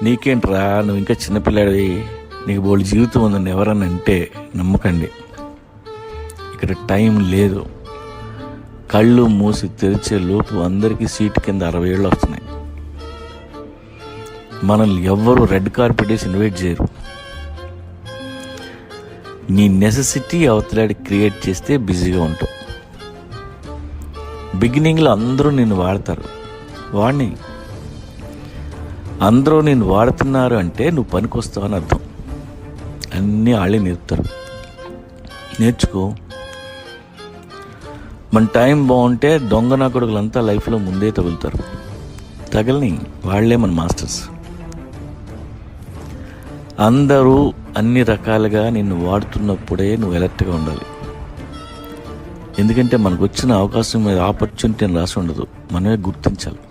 నీకేంట్రా నువ్వు ఇంకా చిన్నపిల్లాడివి, నీకు బోల్డ్ జీవితం ఉందని ఎవరన్నా అంటే నమ్మకండి. ఇక్కడ టైం లేదు. కళ్ళు మూసి తెరిచే లోపు అందరికీ సీటు కింద 60 ఏళ్ళు వస్తున్నాయి. మనల్ని ఎవ్వరూ రెడ్ కార్పెట్ వేసి ఇన్వైట్ చేయరు. నీ నెసెసిటీ అవతలాడి క్రియేట్ చేస్తే బిజీగా ఉంటావు. బిగినింగ్లో అందరూ నిన్ను వాడతారు, వాడిని అందరూ నేను వాడుతున్నారు అంటే నువ్వు పనికొస్తావు అని అర్థం. అన్నీ వాళ్ళే నేర్పుతారు, నేర్చుకో. మన టైం బాగుంటే దొంగ నా కొడుకులంతా లైఫ్లో ముందే తగులుతారు. తగలని వాళ్లే మన మాస్టర్స్. అందరూ అన్ని రకాలుగా నిన్ను వాడుతున్నప్పుడే నువ్వు అలర్ట్గా ఉండాలి. ఎందుకంటే మనకు వచ్చిన అవకాశం మీద ఆపర్చునిటీ అని రాసి ఉండదు, మనమే గుర్తించాలి.